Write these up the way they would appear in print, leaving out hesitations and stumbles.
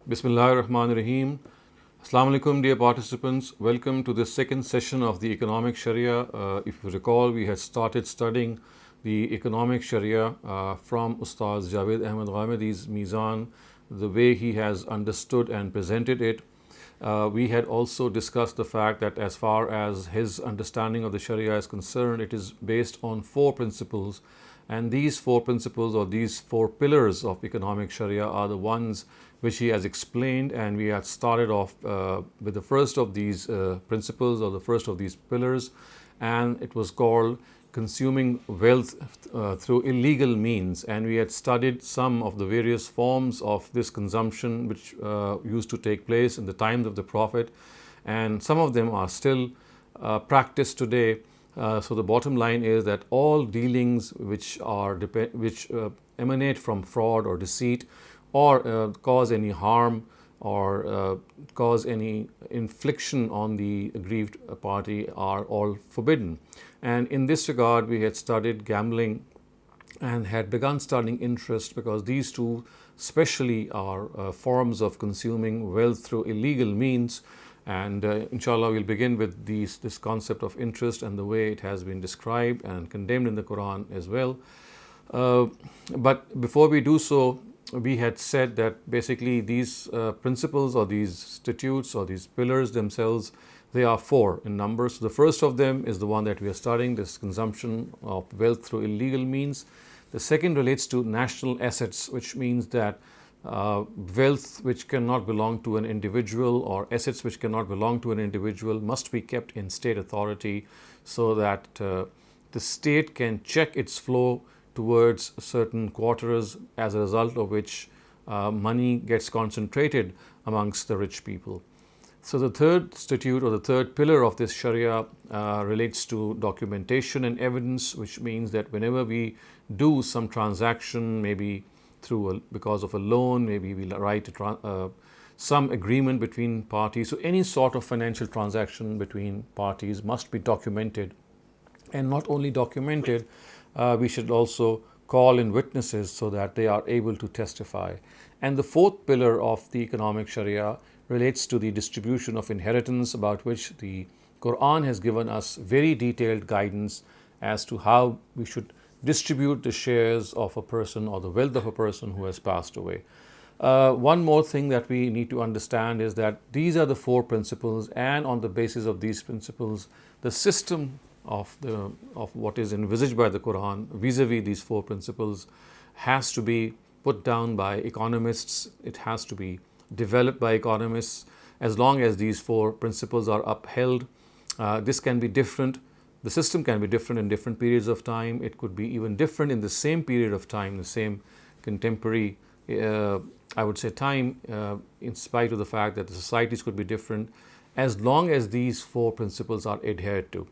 Bismillahirrahmanirrahim. Assalamu alaikum, dear participants. Welcome to the second session of the Economic Sharia. If you recall, we had started studying the Economic Sharia from Ustaz Javed Ahmed Ghamidi's Meezan, the way he has understood and presented it. We had also discussed the fact that as far as his understanding of the Sharia is concerned, it is based on four principles. And these four principles or these four pillars of economic Sharia are the ones which he has explained, and we had started off with the first of these principles or the first of these pillars, and it was called consuming wealth through illegal means. And we had studied some of the various forms of this consumption which used to take place in the times of the Prophet, and some of them are still practiced today. So the bottom line is that all dealings which emanate from fraud or deceit or cause any harm or cause any infliction on the aggrieved party are all forbidden. And in this regard, we had studied gambling and had begun studying interest, because these two especially are forms of consuming wealth through illegal means. And inshallah, we'll begin with this concept of interest and the way it has been described and condemned in the Quran as well. But before we do so, we had said that basically these principles or these statutes or these pillars themselves, they are four in number. So the first of them is the one that we are studying, this consumption of wealth through illegal means. The second relates to national assets, which means that wealth which cannot belong to an individual or assets which cannot belong to an individual must be kept in state authority, so that the state can check its flow towards certain quarters, as a result of which money gets concentrated amongst the rich people. So the third statute or the third pillar of this Sharia relates to documentation and evidence, which means that whenever we do some transaction, maybe because of a loan, maybe we'll write some agreement between parties. So any sort of financial transaction between parties must be documented. And not only documented, we should also call in witnesses so that they are able to testify. And the fourth pillar of the economic Sharia relates to the distribution of inheritance, about which the Quran has given us very detailed guidance as to how we should distribute the shares of a person or the wealth of a person who has passed away. One more thing that we need to understand is that these are the four principles, and on the basis of these principles, the system of what is envisaged by the Quran vis-a-vis these four principles has to be put down by economists. It has to be developed by economists. As long as these four principles are upheld, this can be different. The system can be different in different periods of time. It could be even different in the same period of time, the same contemporary, I would say, time, in spite of the fact that the societies could be different, as long as these four principles are adhered to.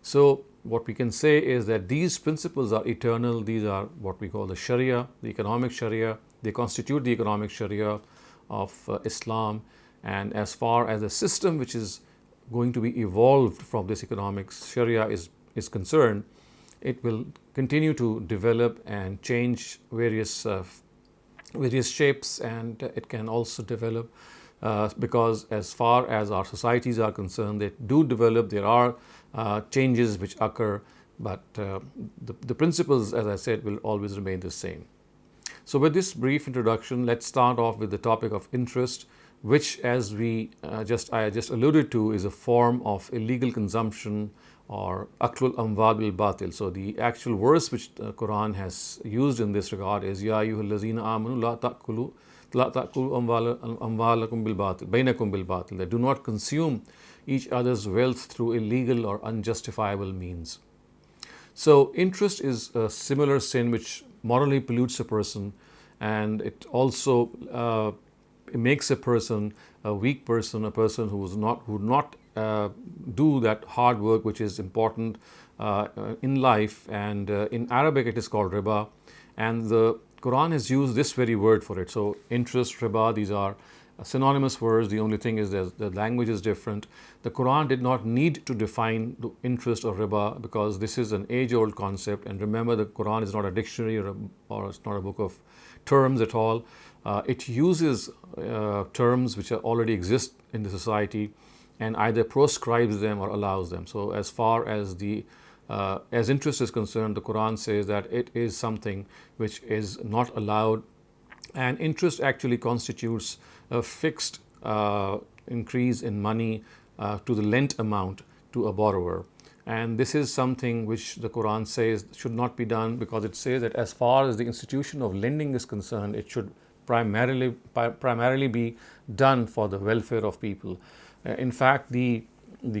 So what we can say is that these principles are eternal. These are what we call the Sharia, the economic Sharia. They constitute the economic Sharia of Islam. And as far as the system which is going to be evolved from this economic Sharia is concerned, it will continue to develop and change various shapes, and it can also develop because as far as our societies are concerned, they do develop. There are changes which occur, but the principles, as I said, will always remain the same. So with this brief introduction, let's start off with the topic of interest, which, as I just alluded to, is a form of illegal consumption or aklul amwal bil batil. So the actual verse which the Quran has used in this regard is Ya ayyuhal lazina amanu la ta'kulu amwalakum bil batil bainakum bil batil. That do not consume each other's wealth through illegal or unjustifiable means. So interest is a similar sin which morally pollutes a person, and it also it makes a person a weak person, a person who would not do that hard work which is important in life. And in Arabic it is called riba, and the Quran has used this very word for it. So interest, riba, these are synonymous words. The only thing is that the language is different. The Quran did not need to define the interest or riba, because this is an age-old concept. And remember, the Quran is not a dictionary or it's not a book of terms at all. It uses terms which already exist in the society and either proscribes them or allows them. So as far as as interest is concerned, the Quran says that it is something which is not allowed, and interest actually constitutes a fixed increase in money to the lent amount to a borrower. And this is something which the Quran says should not be done, because it says that as far as the institution of lending is concerned, it should primarily be done for the welfare of people. In fact, the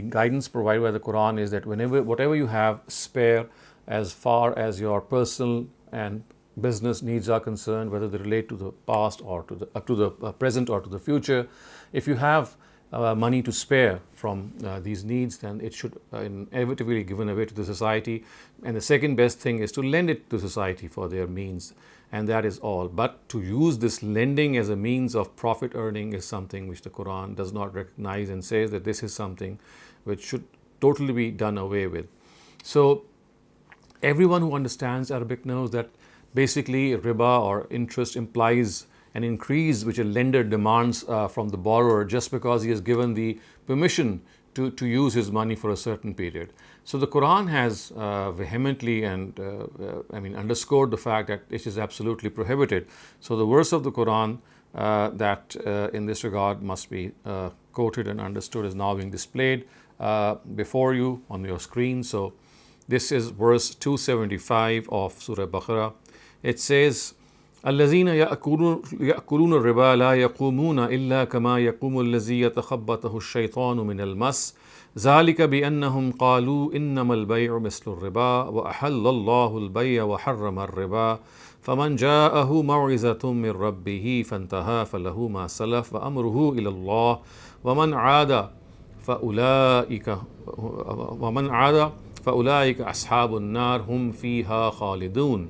guidance provided by the Quran is that whatever you have spare, as far as your personal and business needs are concerned, whether they relate to the past or to the present or to the future, if you have money to spare from these needs, then it should inevitably be given away to the society. And the second best thing is to lend it to society for their means, and that is all. But to use this lending as a means of profit earning is something which the Quran does not recognize, and says that this is something which should totally be done away with. So everyone who understands Arabic knows that basically riba or interest implies an increase which a lender demands from the borrower just because he has given the permission to use his money for a certain period. So the Quran has vehemently and underscored the fact that it is absolutely prohibited. So the verse of the Quran that in this regard must be quoted and understood is now being displayed before you on your screen. So this is verse 275 of Surah Baqarah. It says, الذين يأكلون الربا لا يقومون إلا كما يقوم الذي يتخبطه الشيطان من المس ذلك بأنهم قالوا إنما البيع مثل الربا وأحل الله البيع وحرم الربا فمن جاءه موعظة من ربه فانتهى فله ما سلف وأمره إلى الله ومن عاد فأولئك أصحاب النار هم فيها خالدون.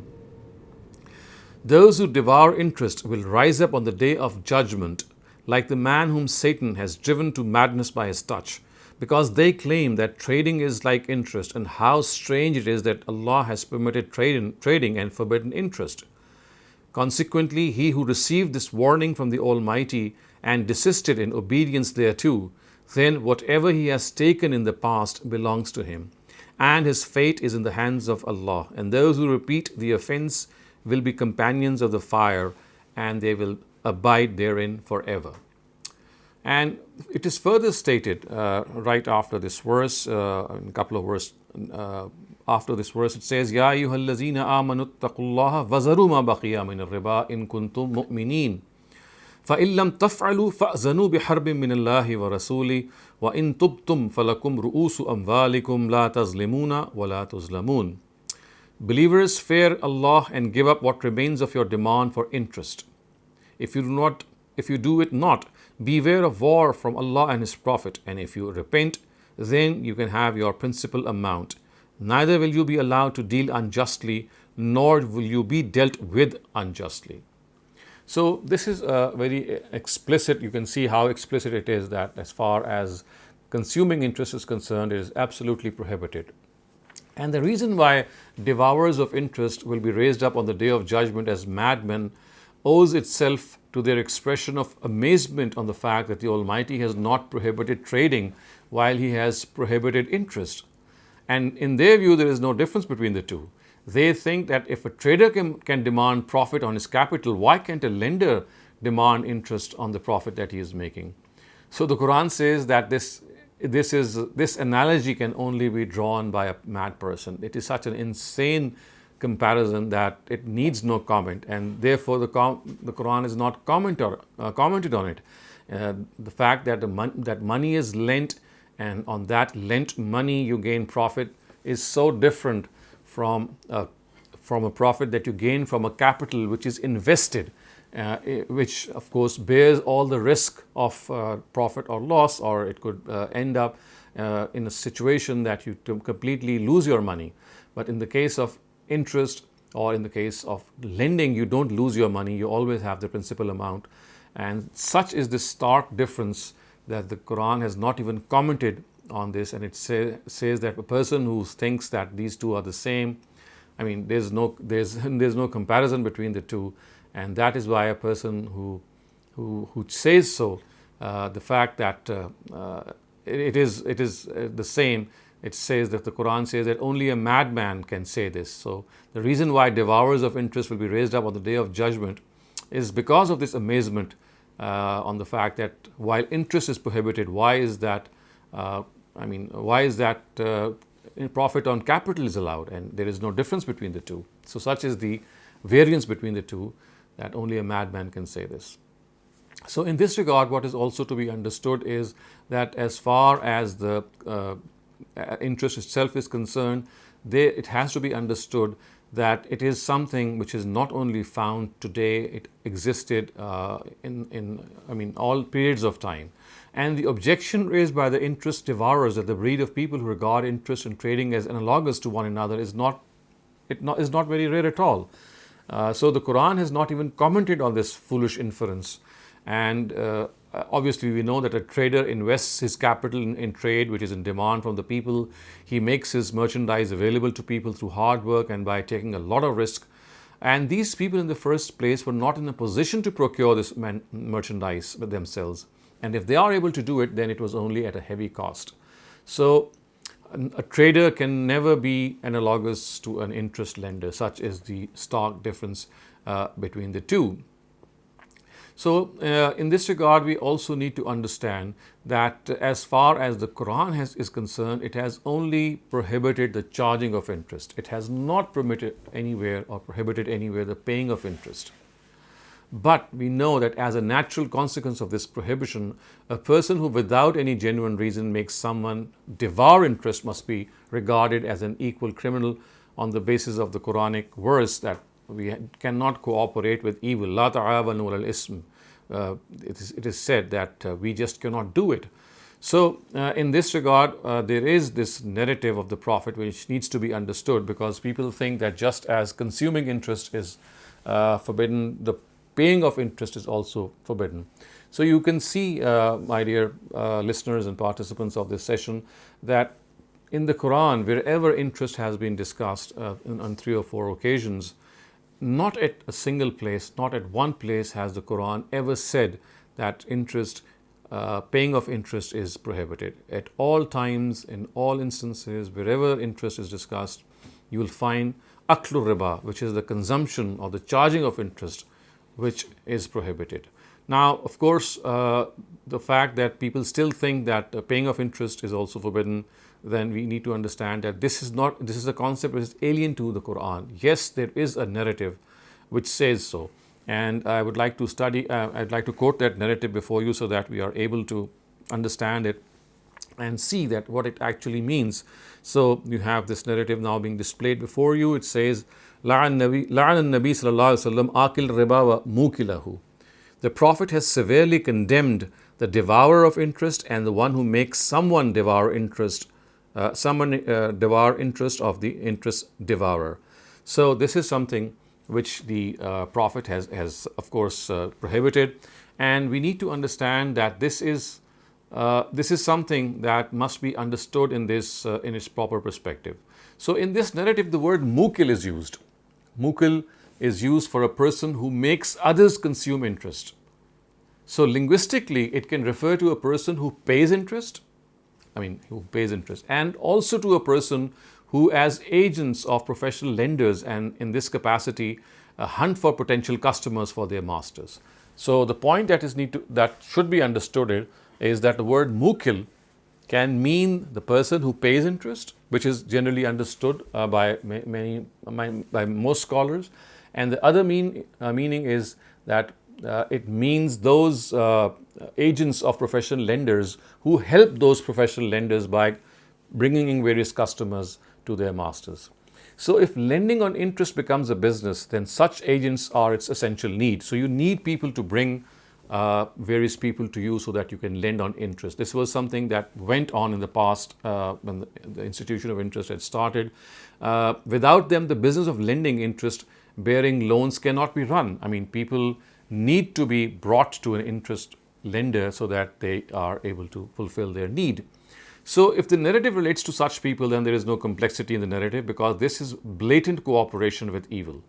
Those who devour interest will rise up on the day of judgment like the man whom Satan has driven to madness by his touch, because they claim that trading is like interest, and how strange it is that Allah has permitted trading and forbidden interest. Consequently, he who received this warning from the Almighty and desisted in obedience thereto, then whatever he has taken in the past belongs to him, and his fate is in the hands of Allah, and those who repeat the offense will be companions of the fire, and they will abide therein forever. And it is further stated right after this verse, a couple of verses after this verse, it says, Ya ayyuhallazina amanu ittaqullaha wazaru ma baqiya min ar-riba in kuntum mu'minin. فَإِن لَمْ تَفْعَلُوا فَأْذَنُوا بِحَرْبٍ مِّنَ اللَّهِ وَرَسُولِهِ وَإِن تُبْتُمْ فَلَكُمْ رُؤُوسُ أَمْوَالِكُمْ لَا تَظْلِمُونَ وَلَا تُظْلَمُونَ. Believers, fear Allah and give up what remains of your demand for interest. If you do it not, beware of war from Allah and His Prophet, and if you repent, then you can have your principal amount. Neither will you be allowed to deal unjustly, nor will you be dealt with unjustly. So this is very explicit. You can see how explicit it is that as far as consuming interest is concerned, it is absolutely prohibited. And the reason why devourers of interest will be raised up on the day of judgment as madmen owes itself to their expression of amazement on the fact that the Almighty has not prohibited trading while He has prohibited interest. And in their view, there is no difference between the two. They think that if a trader can demand profit on his capital, why can't a lender demand interest on the profit that he is making? So the Quran says that this analogy can only be drawn by a mad person. It is such an insane comparison that it needs no comment, and therefore the Quran is not commented on it. The fact that that money is lent, and on that lent money you gain profit, is so different from a profit that you gain from a capital which is invested, which of course bears all the risk of profit or loss, or it could end up in a situation that you completely lose your money. But in the case of interest, or in the case of lending, you don't lose your money, you always have the principal amount. And such is the stark difference that the Quran has not even commented on this, and it says that a person who thinks that these two are the same, I mean, there's no comparison between the two, And that is why a person who says so, the fact that it is the same. It says that the Quran says that only a madman can say this. So the reason why devourers of interest will be raised up on the day of judgment is because of this amazement on the fact that while interest is prohibited, why is that profit on capital is allowed, and there is no difference between the two. So such is the variance between the two, that only a madman can say this. So in this regard, what is also to be understood is that as far as the interest itself is concerned, it has to be understood that it is something which is not only found today, it existed in all periods of time. And the objection raised by the interest devourers, that the breed of people who regard interest and trading as analogous to one another, is not very rare at all. So the Quran has not even commented on this foolish inference. And obviously we know that a trader invests his capital in trade which is in demand from the people. He makes his merchandise available to people through hard work and by taking a lot of risk. And these people in the first place were not in a position to procure this merchandise themselves. And if they are able to do it, then it was only at a heavy cost. So a trader can never be analogous to an interest lender. Such is the stark difference between the two. So in this regard, we also need to understand that as far as the Quran is concerned, it has only prohibited the charging of interest. It has not permitted anywhere or prohibited anywhere the paying of interest. But we know that as a natural consequence of this prohibition, a person who without any genuine reason makes someone devour interest must be regarded as an equal criminal on the basis of the Quranic verse that we cannot cooperate with evil. La ta'awanu alal ism. It is said that we just cannot do it. So in this regard, there is this narrative of the Prophet which needs to be understood, because people think that just as consuming interest is forbidden, the paying of interest is also forbidden. So you can see, my dear listeners and participants of this session, that in the Quran, wherever interest has been discussed on 3 or 4 occasions, not at a single place, not at one place has the Quran ever said that interest, paying of interest is prohibited. At all times, in all instances, wherever interest is discussed, you will find aklu riba, which is the consumption or the charging of interest, which is prohibited. Now, of course, the fact that people still think that paying of interest is also forbidden, then we need to understand that this is a concept which is alien to the Quran. Yes, there is a narrative which says so, and I would like to I'd like to quote that narrative before you so that we are able to understand it and see that what it actually means. So you have this narrative now being displayed before you. It says, La'an Nabi sallallahu alaihi wasallam akil riba wa mukilahu. The Prophet has severely condemned the devourer of interest and the one who makes someone devour interest of the interest devourer. So this is something which the Prophet has of course prohibited, and we need to understand that this is something that must be understood in its proper perspective. So in this narrative, the word mukil is used. Mukil is used for a person who makes others consume interest. So linguistically, it can refer to a person who pays interest, and also to a person who, as agents of professional lenders and in this capacity, hunt for potential customers for their masters. So the point that should be understood is that the word mukil can mean the person who pays interest, which is generally understood by most scholars, and the other meaning is that it means those agents of professional lenders who help those professional lenders by bringing in various customers to their masters. So if lending on interest becomes a business, then such agents are its essential need. So you need people to bring various people to you so that you can lend on interest. This was something that went on in the past when the institution of interest had started. Without them, the business of lending interest bearing loans cannot be run. People need to be brought to an interest lender so that they are able to fulfill their need. So if the narrative relates to such people, then there is no complexity in the narrative, because this is blatant cooperation with evil.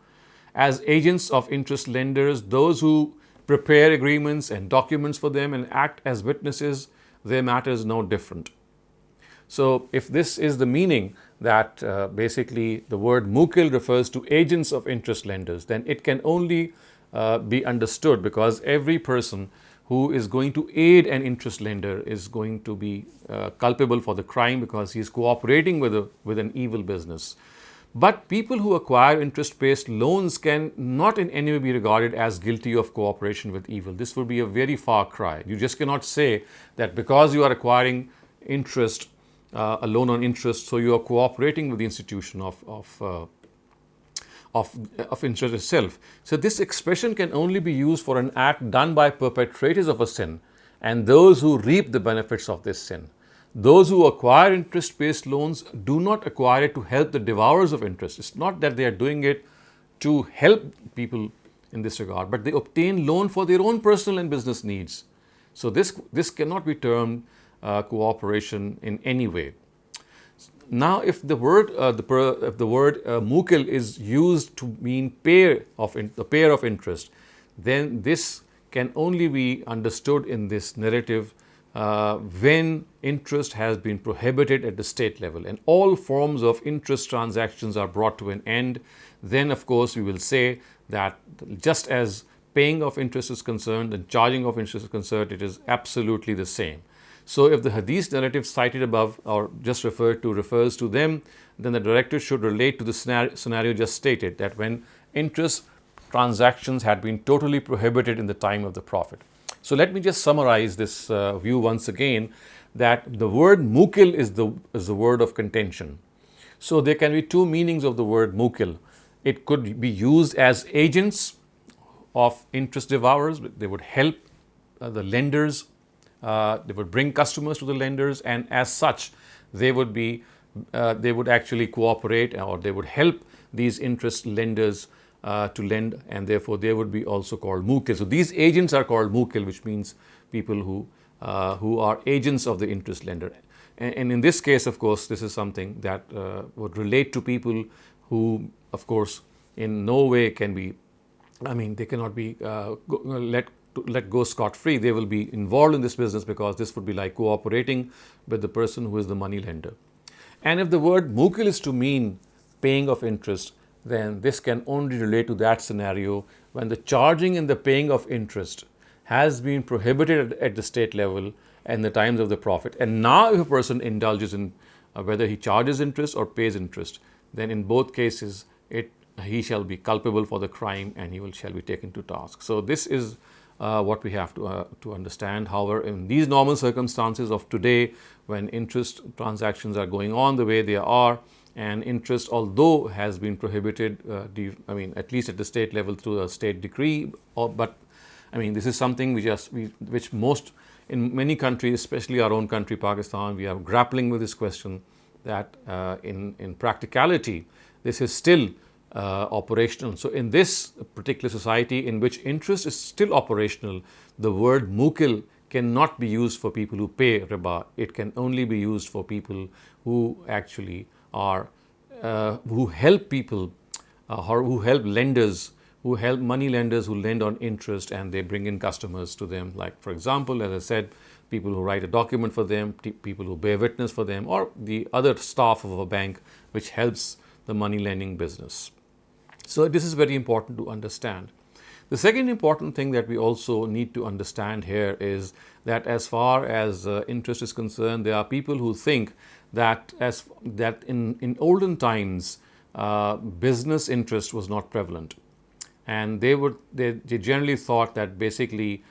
as agents of interest lenders, those who prepare agreements and documents for them and act as witnesses, their matter is no different. So if this is the meaning that basically the word mukil refers to agents of interest lenders, then it can only be understood because every person who is going to aid an interest lender is going to be culpable for the crime because he is cooperating with an evil business. But people who acquire interest-based loans can not in any way be regarded as guilty of cooperation with evil. This would be a very far cry. You just cannot say that because you are acquiring interest, a loan on interest, so you are cooperating with the institution of interest itself. So this expression can only be used for an act done by perpetrators of a sin and those who reap the benefits of this sin. Those who acquire interest-based loans do not acquire it to help the devourers of interest. It's not that they are doing it to help people in this regard, but they obtain loan for their own personal and business needs. So this cannot be termed cooperation in any way. Now, if the word mukil is used to mean the pair of interest, then this can only be understood in this narrative when interest has been prohibited at the state level and all forms of interest transactions are brought to an end. Then, of course, we will say that just as paying of interest is concerned and charging of interest is concerned, it is absolutely the same. So if the hadith narrative cited above or just referred to refers to them, then the directive should relate to the scenario just stated, that when interest transactions had been totally prohibited in the time of the Prophet. So let me just summarize this view once again, that the word mukil is the word of contention. So there can be two meanings of the word mukil. It could be used as agents of interest devourers. They would help the lenders. They would bring customers to the lenders, and as such, they would actually cooperate, or they would help these interest lenders to lend, and therefore they would be also called mukil. So these agents are called mukil, which means people who are agents of the interest lender. And in this case, of course, this is something that would relate to people who, of course, in no way can be, they cannot be let go scot-free. They will be involved in this business because this would be like cooperating with the person who is the money lender. And if the word mukil is to mean paying of interest, then this can only relate to that scenario when the charging and the paying of interest has been prohibited at the state level in the times of the Prophet. And now if a person indulges in whether he charges interest or pays interest, then in both cases he shall be culpable for the crime and he shall be taken to task. So this is what we have to understand. However, in these normal circumstances of today, when interest transactions are going on the way they are, and interest, although has been prohibited, at least at the state level through a state decree, but this is something which most in many countries, especially our own country, Pakistan, we are grappling with this question that in practicality, this is still operational. So in this particular society in which interest is still operational, the word mukil cannot be used for people who pay riba. It can only be used for people who actually are who help people, who help lenders, who help money lenders who lend on interest, and they bring in customers to them. Like, for example, as I said, people who write a document for them, people who bear witness for them, or the other staff of a bank which helps the money lending business. So this is very important to understand. The second important thing that we also need to understand here is that as far as interest is concerned, there are people who think that in olden times business interest was not prevalent, and they generally thought that basically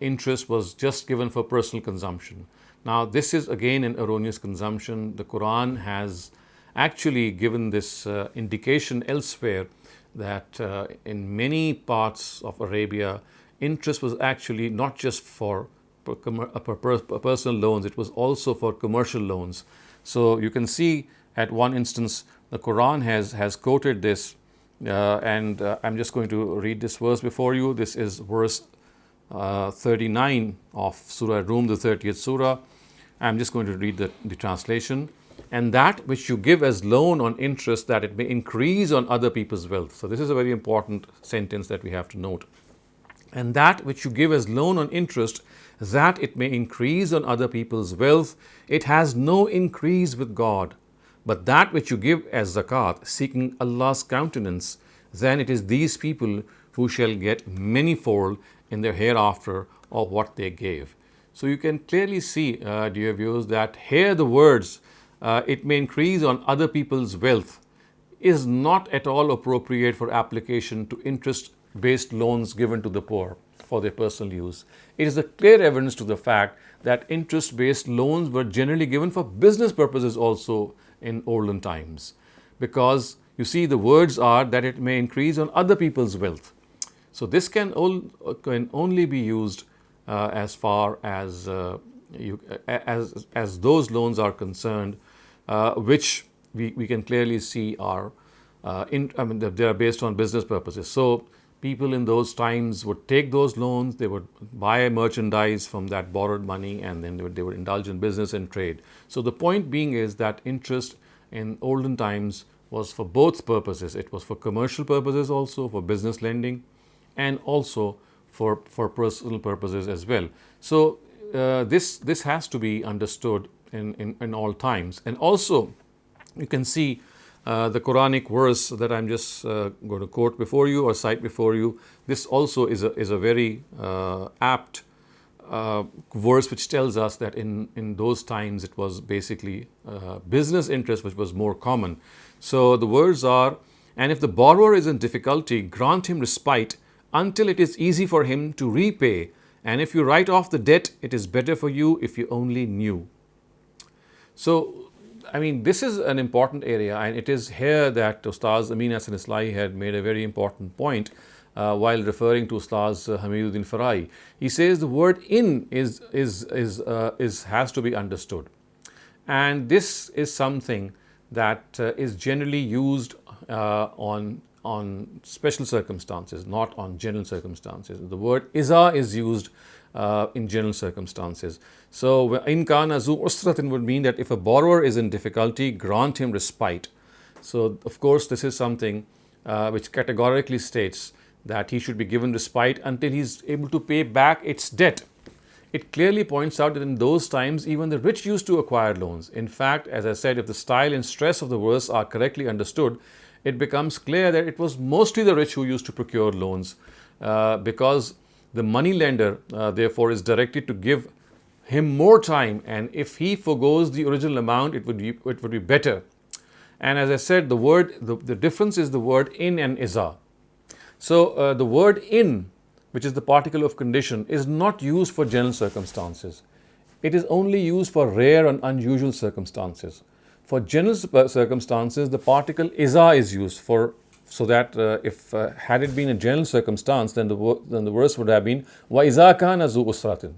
interest was just given for personal consumption. Now this is again an erroneous consumption. The Quran has actually given this indication elsewhere that in many parts of Arabia, interest was actually not just for personal loans, it was also for commercial loans. So you can see at one instance the Quran has quoted this, and I'm just going to read this verse before you. This is verse 39 of Surah Rum, the 30th Surah. I'm just going to read the translation. and that which you give as loan on interest, that it may increase on other people's wealth. So this is a very important sentence that we have to note. And that which you give as loan on interest, that it may increase on other people's wealth, it has no increase with God. But that which you give as zakat, seeking Allah's countenance, then it is these people who shall get manifold in their hereafter of what they gave. So you can clearly see, dear viewers, that here the words, it may increase on other people's wealth, is not at all appropriate for application to interest-based loans given to the poor for their personal use. It is a clear evidence to the fact that interest-based loans were generally given for business purposes also in olden times, because you see the words are that it may increase on other people's wealth. So this can only be used as far as as those loans are concerned, which we can clearly see are they are based on business purposes. So people in those times would take those loans, they would buy merchandise from that borrowed money, and then they would indulge in business and trade. So the point being is that interest in olden times was for both purposes. It was for commercial purposes also, for business lending, and also for personal purposes as well. So this has to be understood in all times. And also you can see the Quranic verse that I'm just going to quote before you or cite before you. This also is a very apt verse which tells us that in those times it was basically business interest which was more common. So the words are, "And if the borrower is in difficulty, grant him respite until it is easy for him to repay. And if you write off the debt, it is better for you if you only knew." So, I mean, this is an important area, and it is here that Ustaz Amin Hassan Islahi had made a very important point while referring to Ustaz Hamiduddin Farai. He says the word "in" has to be understood, and this is something that is generally used on special circumstances, not on general circumstances. The word "iza" is used in general circumstances. So, "in kana zu usratin" would mean that if a borrower is in difficulty, grant him respite. So, of course, this is something which categorically states that he should be given respite until he is able to pay back its debt. It clearly points out that in those times, even the rich used to acquire loans. In fact, as I said, if the style and stress of the verse are correctly understood, it becomes clear that it was mostly the rich who used to procure loans, because the money lender therefore is directed to give him more time, and if he forgoes the original amount, it would be better. And as I said, the difference is the word "in" and "iza." So the word "in," which is the particle of condition, is not used for general circumstances. It is only used for rare and unusual circumstances. For general circumstances, the particle "iza" is used for, so that if had it been a general circumstance, then the verse would have been "wa iza kana zu usratin."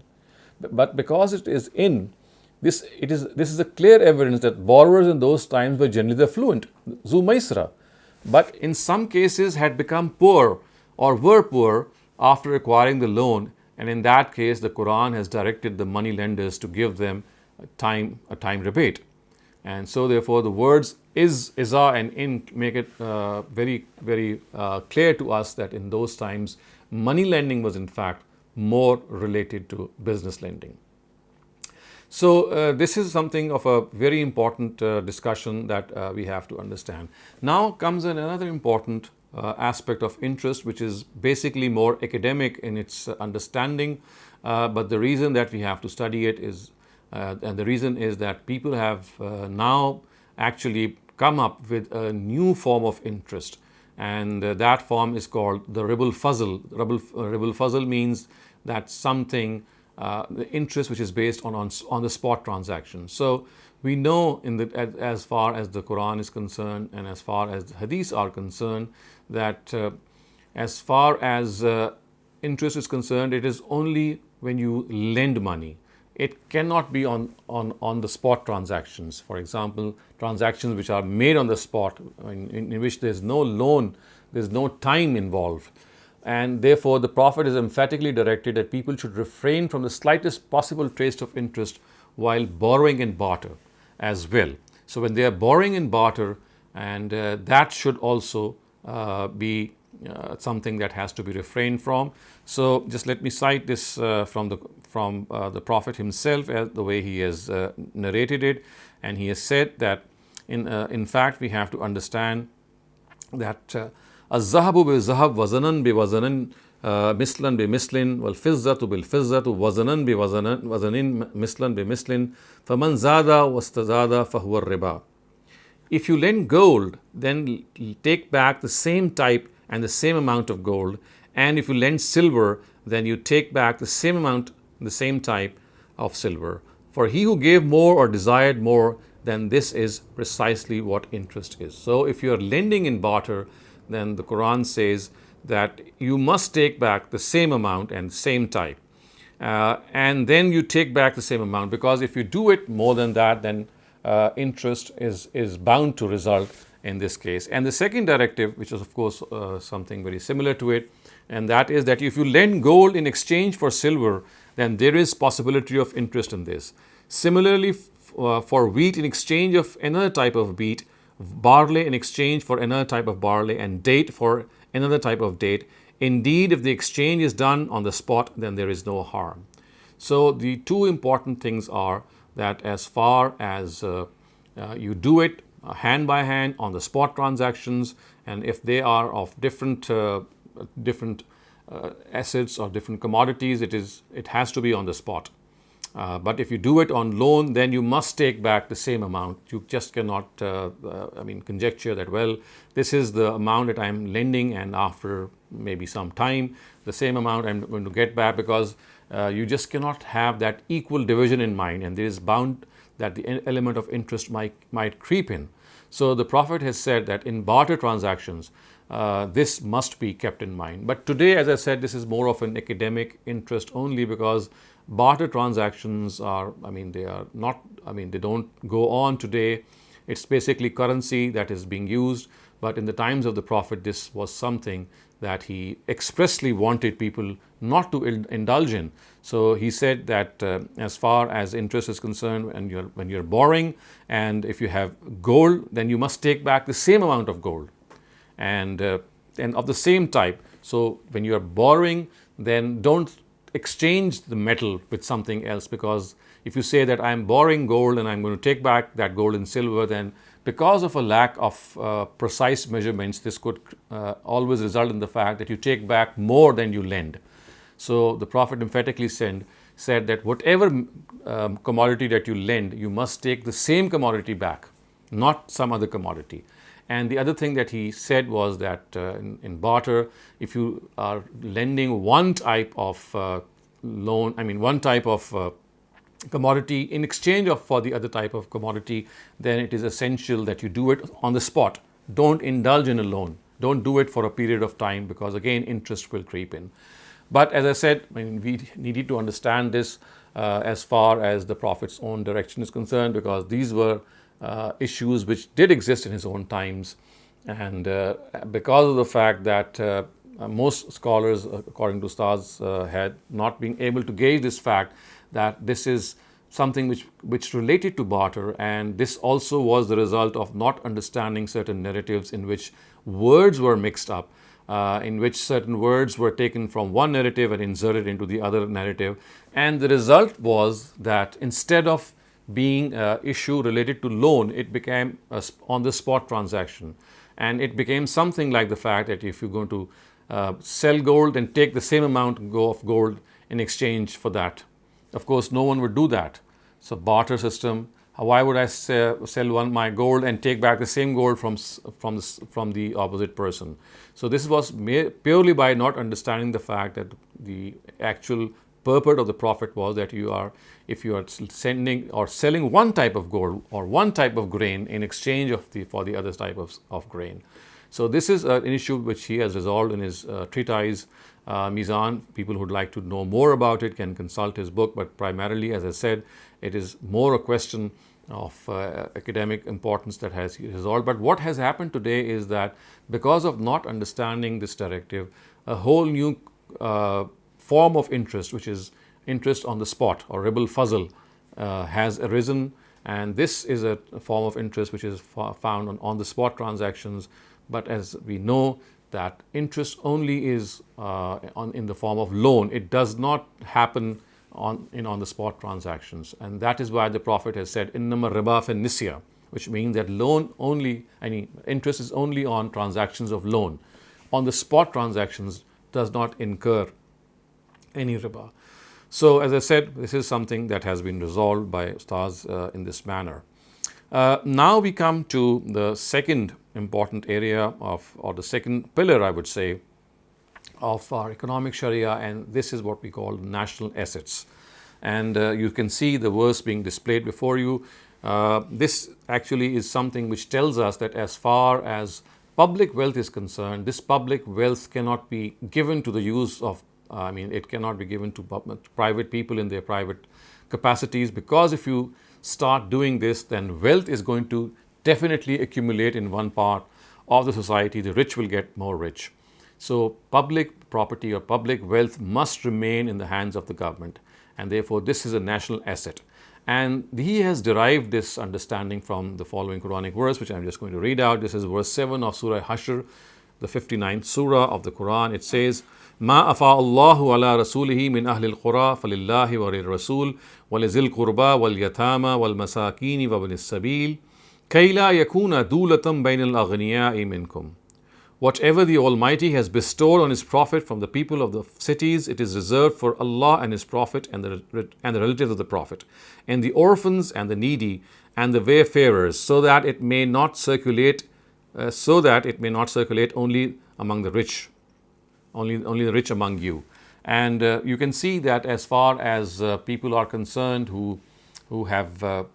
But because it is "in," this is a clear evidence that borrowers in those times were generally the affluent, zu maisra, but in some cases had become poor or were poor after acquiring the loan, and in that case the Quran has directed the money lenders to give them a time rebate. And so therefore the words "iza" and "in" make it very clear to us that in those times money lending was in fact more related to business lending. So this is something of a very important discussion that we have to understand. Now comes another important aspect of interest, which is basically more academic in its understanding, but the reason that we have to study it is, and the reason is that people have now actually come up with a new form of interest, and that form is called the ribal fazl. Ribal fazl means that something, the interest which is based on the spot transaction. So we know as far as the Quran is concerned and as far as the Hadiths are concerned, that as far as interest is concerned, it is only when you lend money. It cannot be on the spot transactions. For example, transactions which are made on the spot, in which there is no loan, there is no time involved. And therefore, the Prophet is emphatically directed that people should refrain from the slightest possible trace of interest while borrowing in barter as well. So when they are borrowing in barter, and that should also be something that has to be refrained from. So just let me cite this from the Prophet himself, as the way he has narrated it, and he has said that in fact we have to understand that الذهب بالذهب وزنا بوزن مثلا بمثل والفضة بالفضة وزنا بوزن مثلا بمثل فمن زاد واستزاد فهو الربا. If you lend gold, then take back the same type and the same amount of gold, and if you lend silver, then you take back the same amount, the same type of silver. For he who gave more or desired more, then this is precisely what interest is. So if you are lending in barter, then the Quran says that you must take back the same amount and same type. And then you take back the same amount, because if you do it more than that, then interest is bound to result in this case. And the second directive, which is of course something very similar to it, and that is that if you lend gold in exchange for silver, then there is possibility of interest in this. Similarly, for wheat in exchange of another type of wheat, barley in exchange for another type of barley, and date for another type of date. Indeed, if the exchange is done on the spot, then there is no harm. So the two important things are that as far as you do it hand by hand on the spot transactions, and if they are of different assets or different commodities, it has to be on the spot. But if you do it on loan, then you must take back the same amount. You just cannot, conjecture that, well, this is the amount that I'm lending, and after maybe some time, the same amount I'm going to get back, because you just cannot have that equal division in mind, and there is bound that the element of interest might creep in. So the Prophet has said that in barter transactions, this must be kept in mind. But today, as I said, this is more of an academic interest only, because barter transactions they don't go on today. It's basically currency that is being used. But in the times of the Prophet, this was something that he expressly wanted people not to indulge in. So he said that as far as interest is concerned, and when you're borrowing, and if you have gold, then you must take back the same amount of gold, and of the same type. So when you are borrowing, then don't exchange the metal with something else, because if you say that I'm borrowing gold and I'm going to take back that gold in silver, then because of a lack of precise measurements, this could always result in the fact that you take back more than you lend. So the Prophet emphatically said that whatever commodity that you lend, you must take the same commodity back, not some other commodity. And the other thing that he said was that in barter, if you are lending one type of one type of commodity in exchange for the other type of commodity, then it is essential that you do it on the spot. Don't indulge in a loan. Don't do it for a period of time, because again, interest will creep in. But as I said, we needed to understand this as far as the Prophet's own direction is concerned, because these were issues which did exist in his own times, and because of the fact that most scholars, according to Ustaz, had not been able to gauge this fact that this is something which related to barter, and this also was the result of not understanding certain narratives in which words were mixed up, in which certain words were taken from one narrative and inserted into the other narrative, and the result was that instead of being an issue related to loan, it became on the spot transaction, and it became something like the fact that if you're going to sell gold, then take the same amount of gold in exchange for that. Of course, no one would do that. So barter system. Why would I sell my gold and take back the same gold from the opposite person? So this was purely by not understanding the fact that the actual purport of the Prophet was that if you are sending or selling one type of gold or one type of grain in exchange for the other type of grain. So this is an issue which he has resolved in his treatise Meezan. People who would like to know more about it can consult his book, but primarily, as I said, it is more a question of academic importance that has resolved. But what has happened today is that because of not understanding this directive, a whole new form of interest, which is interest on the spot or ribal fazl, has arisen, And this is a form of interest which is found on the spot transactions. But as we know, that interest only is in the form of loan. It does not happen on the spot transactions. And that is why the Prophet has said, "Innama riba fin nisya," which means that interest is only on transactions of loan. On the spot transactions does not incur any riba. So as I said, this is something that has been resolved by Ustaz in this manner. Now we come to the second important area or the second pillar, I would say, of our economic Sharia, and this is what we call national assets. And you can see the verse being displayed before you. This actually is something which tells us that as far as public wealth is concerned, this public wealth cannot be given to the use of, it cannot be given to private people in their private capacities, because if you start doing this, then wealth is going to definitely accumulate in one part of the society. The rich will get more rich. So public property or public wealth must remain in the hands of the government, and therefore this is a national asset. And he has derived this understanding from the following Quranic verse, which I'm just going to read out. This is verse 7 of Surah Hashr, the 59th surah of the Quran. It says, "Ma afa Allahu ala rasulihi min ahli al-qura falillahi wa lirrasul wa lizil qurba wal yatama wal masakini wa ibnis sabil kay la yakuna dulatan bainal aghniyai minkum." Whatever the Almighty has bestowed on His Prophet from the people of the cities, it is reserved for Allah and His Prophet and the relatives of the Prophet, and the orphans and the needy and the wayfarers, so that it may not circulate only among the rich, only the rich among you. And you can see that as far as people are concerned who have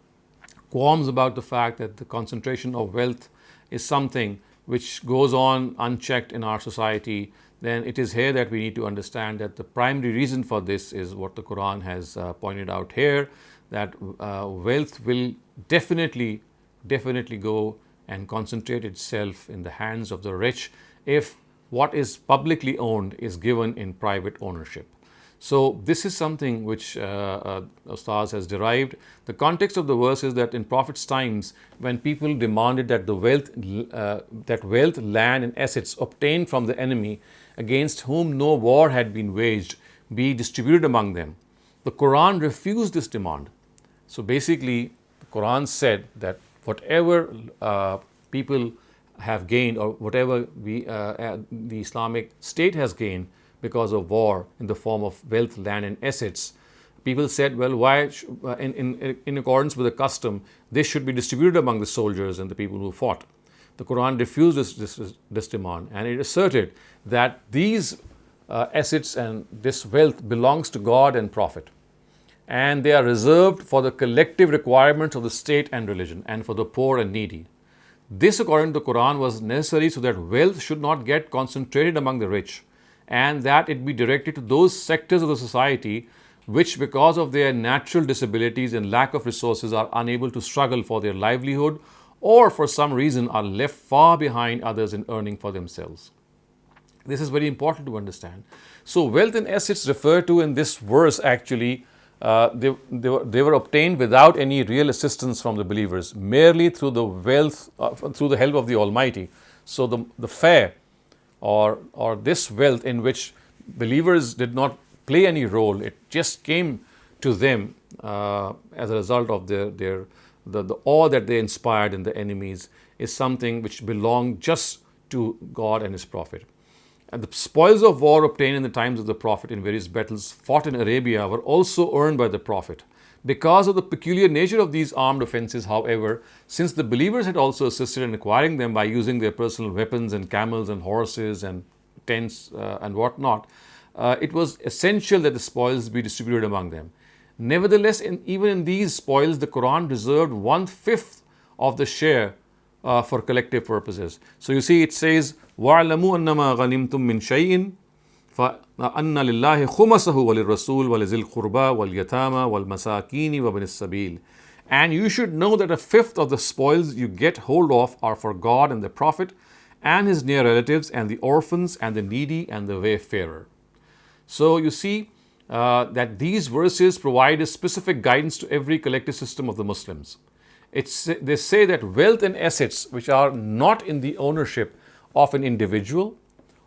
qualms about the fact that the concentration of wealth is something which goes on unchecked in our society, then it is here that we need to understand that the primary reason for this is what the Quran has pointed out here, that wealth will definitely go and concentrate itself in the hands of the rich if what is publicly owned is given in private ownership. So this is something which Ustaz has derived. The context of the verse is that in Prophet's times, when people demanded that the wealth, land and assets obtained from the enemy against whom no war had been waged be distributed among them, the Quran refused this demand. So basically, the Quran said that whatever people have gained, or whatever the Islamic State has gained because of war in the form of wealth, land and assets, people said, well, why in accordance with the custom, this should be distributed among the soldiers and the people who fought. The Quran refused this demand, and it asserted that these assets and this wealth belongs to God and Prophet, and they are reserved for the collective requirements of the state and religion and for the poor and needy. This, according to the Quran, was necessary so that wealth should not get concentrated among the rich, and that it be directed to those sectors of the society which, because of their natural disabilities and lack of resources, are unable to struggle for their livelihood, or for some reason are left far behind others in earning for themselves. This is very important to understand. So wealth and assets referred to in this verse actually, they were obtained without any real assistance from the believers, merely through the help of the Almighty. So the fare or this wealth in which believers did not play any role, it just came to them as a result of the awe that they inspired in the enemies, is something which belonged just to God and His Prophet. And the spoils of war obtained in the times of the Prophet in various battles fought in Arabia were also earned by the Prophet. Because of the peculiar nature of these armed offenses, however, since the believers had also assisted in acquiring them by using their personal weapons and camels and horses and tents and whatnot, it was essential that the spoils be distributed among them. Nevertheless, even in these spoils, the Quran reserved 1/5 of the share for collective purposes. So you see, it says, وَاعْلَمُوا أَنَّمَا غَنِمْتُم مِّن شَيْءٍ فَأَنَّ لِلَّهِ خُمَسَهُ وَلِلرَّسُولِ وَلِذِي الْقُرْبَى وَالْيَتَامَى وَالْمَسَاكِينِ وَابْنِ السَّبِيلِ. And you should know that 1/5 of the spoils you get hold of are for God and the Prophet and his near relatives and the orphans and the needy and the wayfarer. So you see that these verses provide a specific guidance to every collective system of the Muslims. they say that wealth and assets which are not in the ownership of an individual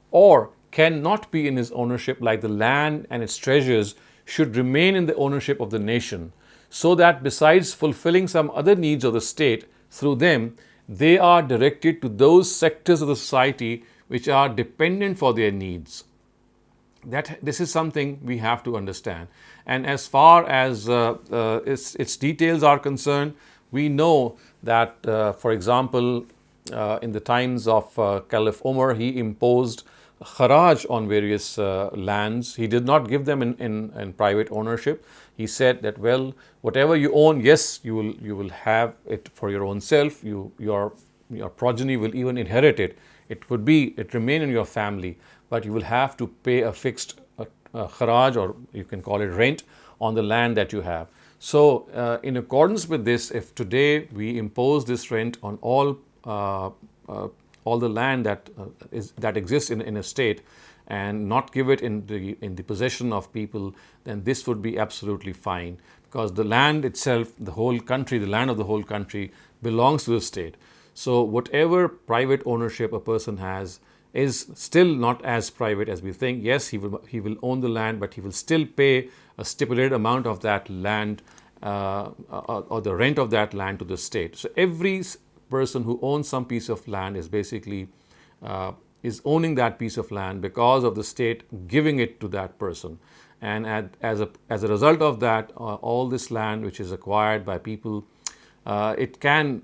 or cannot be in his ownership, like the land and its treasures, should remain in the ownership of the nation, so that besides fulfilling some other needs of the state through them, they are directed to those sectors of the society which are dependent for their needs. That this is something we have to understand. And as far as its details are concerned, we know that, for example, in the times of Caliph Umar, he imposed kharaj on various lands. He did not give them in private ownership. He said that, well, whatever you own, yes, you will have it for your own self. Your progeny will even inherit it. It remain in your family, but you will have to pay a fixed kharaj, or you can call it rent, on the land that you have. So, in accordance with this, if today we impose this rent on all the land that exists in a state, and not give it in the possession of people, then this would be absolutely fine, because the land itself, the whole country, the land of the whole country belongs to the state. So whatever private ownership a person has is still not as private as we think. Yes, he will own the land, but he will still pay a stipulated amount of that land or the rent of that land to the state. So every person who owns some piece of land is basically is owning that piece of land because of the state giving it to that person. And as a result of that, all this land which is acquired by people, they can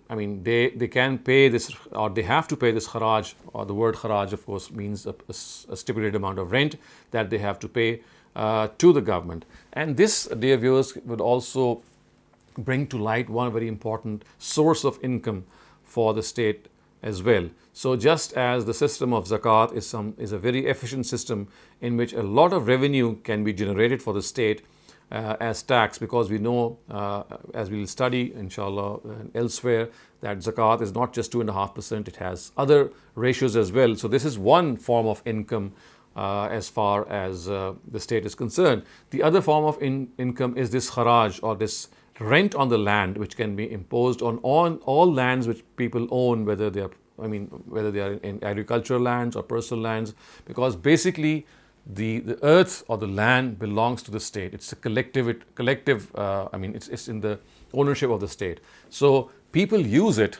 pay this, or they have to pay this kharaj, or the word kharaj of course means a stipulated amount of rent that they have to pay to the government. And this, dear viewers, would also bring to light one very important source of income for the state as well. So just as the system of zakat is a very efficient system in which a lot of revenue can be generated for the state as tax, because we know, as we will study inshallah elsewhere, that zakat is not just 2.5%, it has other ratios as well. So this is one form of income as far as the state is concerned. The other form of income is this kharaj, or this rent on the land, which can be imposed on all lands which people own, whether they are in agricultural lands or personal lands, because basically the earth or the land belongs to the state. It's a collective. It's in the ownership of the state. So people use it,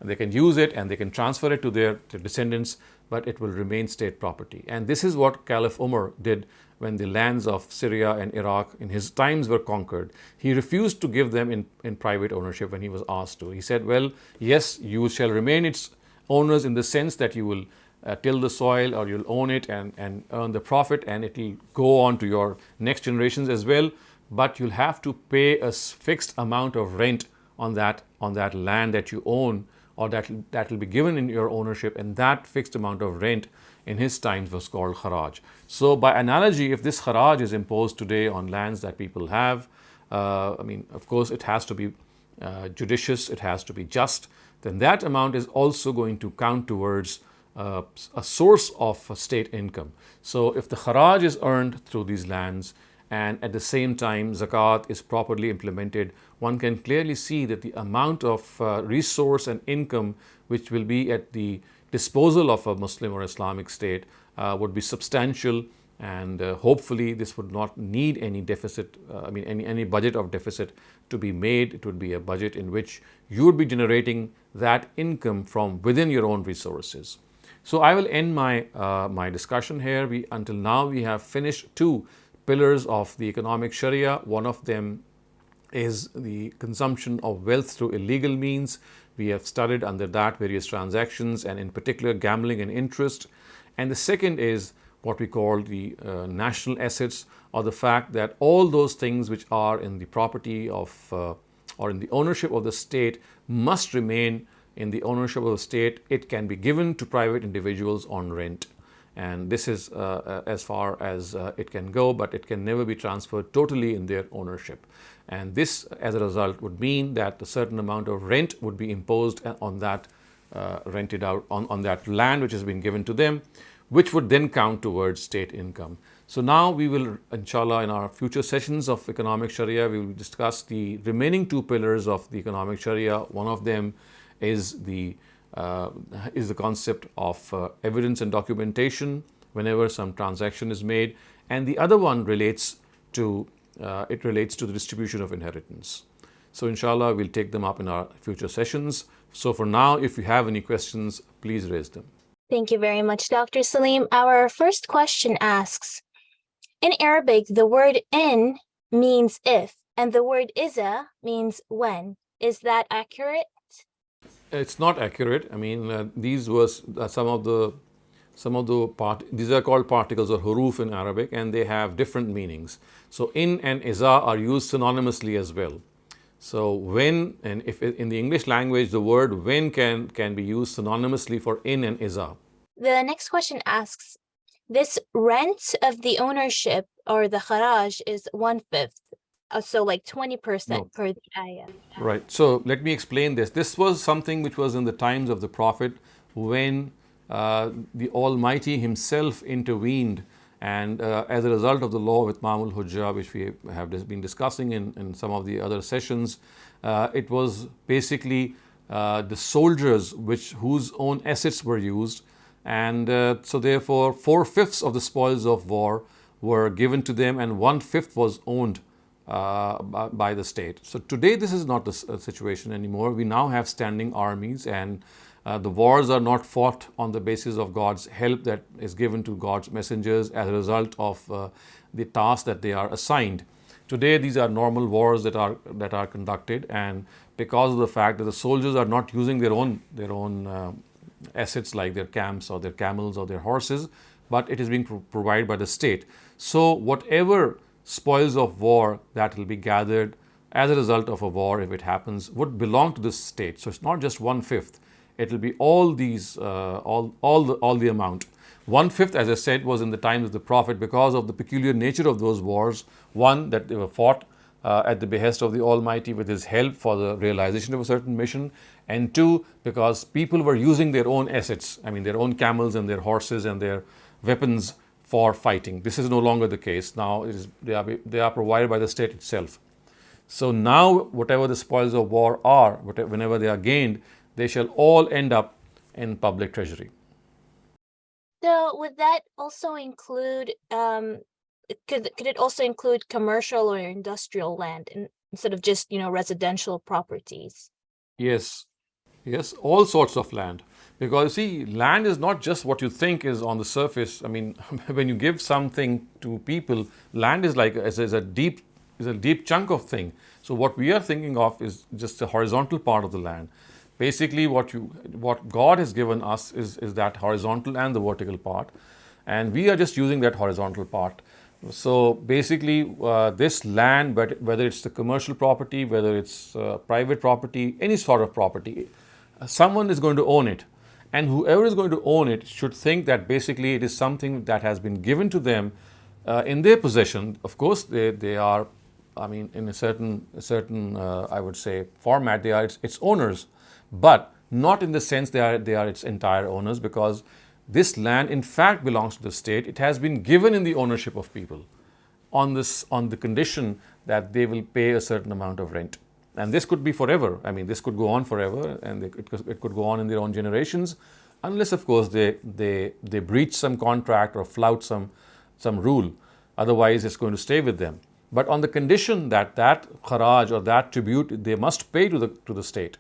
and they can use it and they can transfer it to their descendants, but it will remain state property. And this is what Caliph Umar did when the lands of Syria and Iraq in his times were conquered. He refused to give them in private ownership when he was asked to. He said, well, yes, you shall remain its owners in the sense that you will till the soil, or you'll own it and earn the profit, and it will go on to your next generations as well, but you'll have to pay a fixed amount of rent on that land that you own, or that will be given in your ownership, and that fixed amount of rent in his times was called kharaj. So by analogy, if this kharaj is imposed today on lands that people have, of course it has to be judicious, it has to be just, then that amount is also going to count towards a source of state income. So if the kharaj is earned through these lands, and at the same time zakat is properly implemented, one can clearly see that the amount of resource and income which will be at the disposal of a Muslim or Islamic state would be substantial, and hopefully this would not need any deficit, any budget of deficit to be made. It would be a budget in which you would be generating that income from within your own resources. So I will end my discussion here. Until now we have finished two pillars of the economic Sharia. One of them is the consumption of wealth through illegal means. We have studied under that various transactions, and in particular gambling and interest. And the second is what we call the national assets, or the fact that all those things which are in the property of or in the ownership of the state must remain in the ownership of the state. It can be given to private individuals on rent, and this is as far as it can go, but it can never be transferred totally in their ownership. And this, as a result, would mean that a certain amount of rent would be imposed on that rented out on that land which has been given to them, which would then count towards state income. So now we will, inshallah, in our future sessions of economic Sharia, we will discuss the remaining two pillars of the economic Sharia. One of them is the concept of evidence and documentation whenever some transaction is made, and the other one relates to the distribution of inheritance. So inshallah, we'll take them up in our future sessions. So for now, if you have any questions, please raise them. Thank you very much, Dr. Saleem. Our first question asks, in Arabic, the word in means if, and the word iza means when. Is that accurate? It's not accurate. I mean, these were some of the these are called particles or huruf in Arabic, and they have different meanings. So in and iza are used synonymously as well. So when, and if in the English language, the word when can be used synonymously for in and iza. The next question asks, this rent of the ownership or the kharaj is 1/5, so like 20% per the ayah. Right. So let me explain this. This was something which was in the times of the Prophet when the Almighty Himself intervened, and as a result of the law with Mamul Hujjah, which we have been discussing in some of the other sessions, it was basically the soldiers whose own assets were used, and so therefore 4/5 of the spoils of war were given to them, and 1/5 was owned by the state. So today this is not the situation anymore. We now have standing armies, and the wars are not fought on the basis of God's help that is given to God's messengers as a result of the tasks that they are assigned. Today these are normal wars that are conducted, and because of the fact that the soldiers are not using their own assets like their camps or their camels or their horses, but it is being provided by the state. So whatever spoils of war that will be gathered as a result of a war, if it happens, would belong to the state. So it's not just 1/5. It will be all these, all the amount. 1/5, as I said, was in the times of the Prophet because of the peculiar nature of those wars. One, that they were fought at the behest of the Almighty with His help for the realization of a certain mission, and two, because people were using their own assets, I mean their own camels and their horses and their weapons for fighting. This is no longer the case. Now they are provided by the state itself. So now whatever the spoils of war are, whenever they are gained, they shall all end up in public treasury. So would that also include, could it also include commercial or industrial land instead of just, residential properties? Yes, all sorts of land. Because see, land is not just what you think is on the surface. I mean, when you give something to people, land is like is a deep chunk of thing. So what we are thinking of is just the horizontal part of the land. Basically, what God has given us is that horizontal and the vertical part, and we are just using that horizontal part. So basically, this land, but whether it's the commercial property, whether it's private property, any sort of property, someone is going to own it. And whoever is going to own it should think that basically it is something that has been given to them in their possession. Of course, they are, I mean, in a certain I would say format, they are its owners, but not in the sense they are its entire owners, because this land in fact belongs to the state. It has been given in the ownership of people on the condition that they will pay a certain amount of rent. And this could be forever. I mean, this could go on forever, and it could go on in their own generations, unless, of course, they breach some contract or flout some rule. Otherwise, it's going to stay with them. But on the condition that kharaj or that tribute they must pay to the state.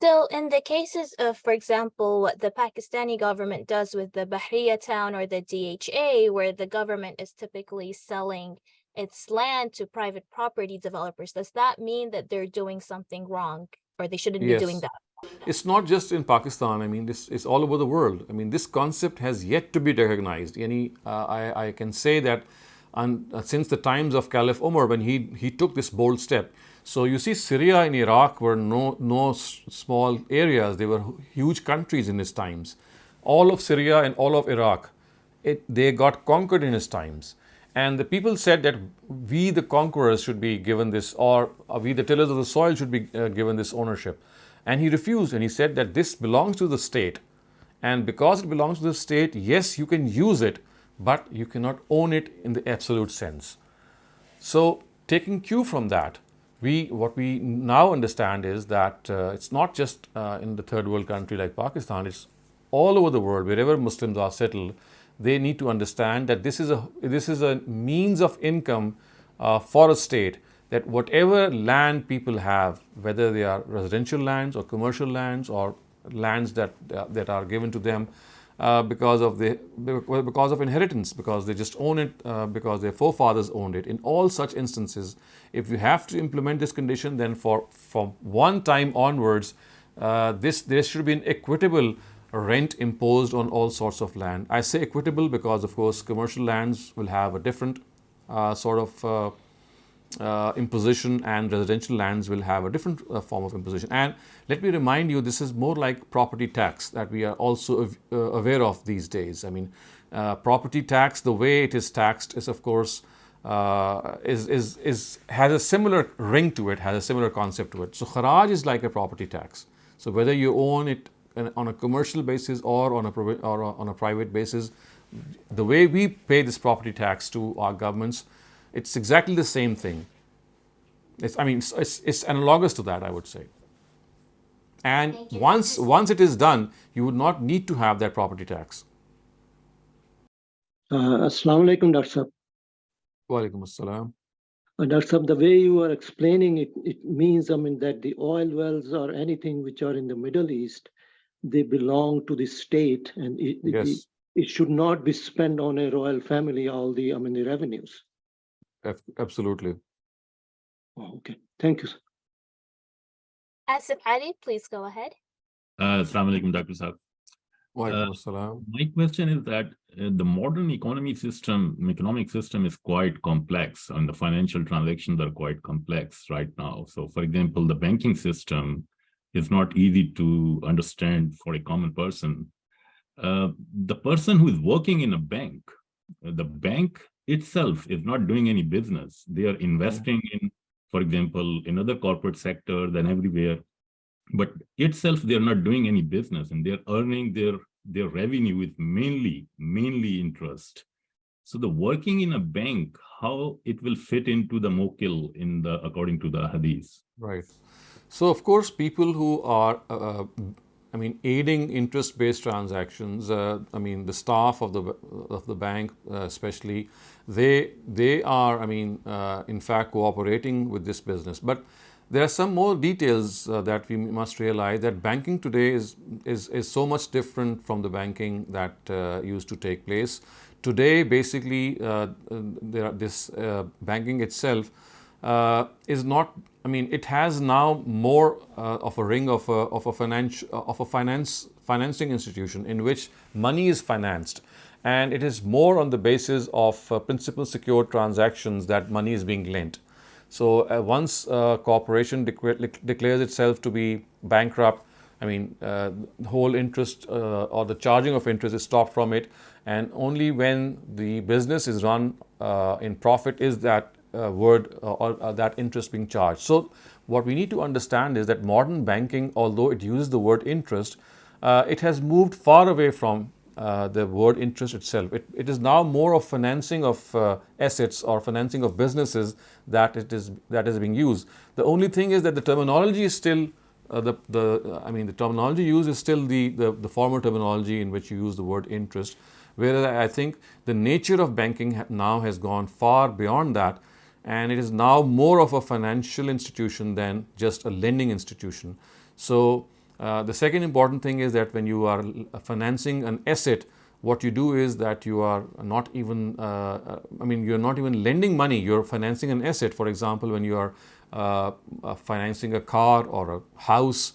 So in the cases of, for example, what the Pakistani government does with the Bahriya town or the DHA, where the government is typically selling its land to private property developers, does that mean that they're doing something wrong, or they shouldn't be doing that? It's not just in Pakistan. I mean, this is all over the world. I mean, this concept has yet to be recognized. I can say that since the times of Caliph Umar, when he took this bold step. So you see, Syria and Iraq were no small areas. They were huge countries in his times. All of Syria and all of Iraq, they got conquered in his times. And the people said that we, the conquerors, should be given this, or we, the tillers of the soil, should be given this ownership. And he refused, and he said that this belongs to the state. And because it belongs to the state, yes, you can use it, but you cannot own it in the absolute sense. So, taking cue from that, what we now understand is that it's not just in the third world country like Pakistan, it's all over the world, wherever Muslims are settled. They need to understand that this is a means of income for a state, that whatever land people have, whether they are residential lands or commercial lands or lands that are given to them because of inheritance, because they just own it, because their forefathers owned it. In all such instances, if you have to implement this condition, then from one time onwards, there should be an equitable rent imposed on all sorts of land. I say equitable because, of course, commercial lands will have a different sort of imposition, and residential lands will have a different form of imposition. And let me remind you, this is more like property tax that we are also aware of these days. I mean, property tax, the way it is taxed is, of course, has a similar ring to it, has a similar concept to it. So kharaj is like a property tax. So whether you own it on a commercial basis or on a private basis, the way we pay this property tax to our governments, it's exactly the same thing. It's analogous to that, I would say. And once it is done, you would not need to have that property tax. Assalamu alaikum, Dr. Sahab. Wa alaikum assalam. Dr. Sahab, the way you are explaining it, it means, that the oil wells or anything which are in the Middle East, they belong to the state, and Yes. it should not be spent on a royal family, all the revenues. Absolutely. Oh, okay. Thank you, sir. Asif Ali, please go ahead. Assalamu alaikum, Dr. Sahab. Wa alaikum assalam. My question is that the modern economic system is quite complex, and the financial transactions are quite complex right now. So, for example, the banking system is not easy to understand for a common person. The person who is working in a bank, the bank itself is not doing any business. They are investing in, for example, in other corporate sector than everywhere, but itself they are not doing any business, and they're earning their revenue with mainly interest. So the working in a bank, how it will fit into the mokil according to the hadith? Right. So, of course, people who are, aiding interest-based transactions, the staff of the bank, especially, they are, in fact, cooperating with this business. But there are some more details that we must realize, that banking today is so much different from the banking that used to take place. Today, basically, this banking itself is not. It has now more of a ring of a financing institution in which money is financed, and it is more on the basis of principal secured transactions that money is being lent. So once a corporation declares itself to be bankrupt, the whole interest or the charging of interest is stopped from it, and only when the business is run in profit is that that interest being charged. So what we need to understand is that modern banking, although it uses the word interest, it has moved far away from the word interest itself. It is now more of financing of assets or financing of businesses that is being used. The only thing is that the terminology is still the terminology used is still the former terminology in which you use the word interest. Whereas I think the nature of banking now has gone far beyond that, and it is now more of a financial institution than just a lending institution. So the second important thing is that when you are financing an asset, what you do is that you are not even, you're not even lending money, you're financing an asset. For example, when you are financing a car or a house,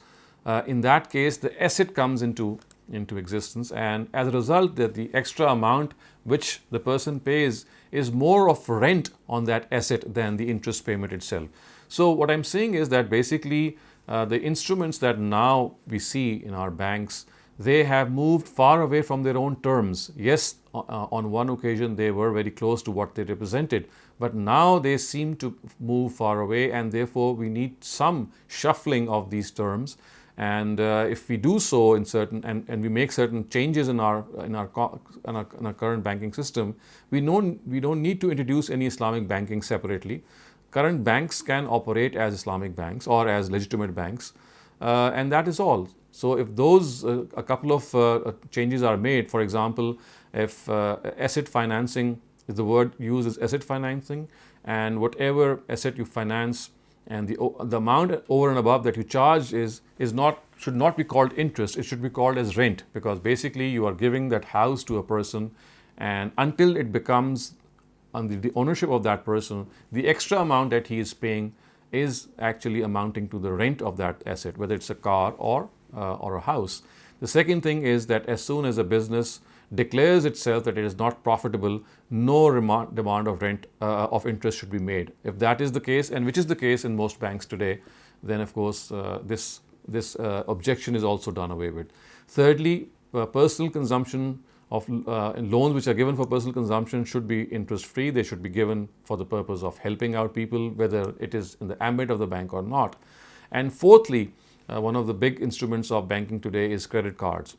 in that case, the asset comes into existence, and as a result, the extra amount which the person pays is more of rent on that asset than the interest payment itself. So what I'm saying is that basically the instruments that now we see in our banks, they have moved far away from their own terms. Yes, on one occasion they were very close to what they represented, but now they seem to move far away, and therefore we need some shuffling of these terms. And if we do so in certain and we make certain changes in our current banking system, we don't need to introduce any Islamic banking separately. Current banks can operate as Islamic banks or as legitimate banks, and that is all. So if those a couple of changes are made, for example, if asset financing is the word used is asset financing, and whatever asset you finance and the amount over and above that you charge should not be called interest. It should be called as rent, because basically you are giving that house to a person, and until it becomes under the ownership of that person, the extra amount that he is paying is actually amounting to the rent of that asset, whether it's a car or a house. The second thing is that as soon as a business declares itself that it is not profitable, no demand of rent of interest should be made. If that is the case, and which is the case in most banks today, then of course this objection is also done away with. Thirdly, personal consumption of loans which are given for personal consumption should be interest free. They should be given for the purpose of helping out people, whether it is in the ambit of the bank or not. And fourthly, one of the big instruments of banking today is credit cards.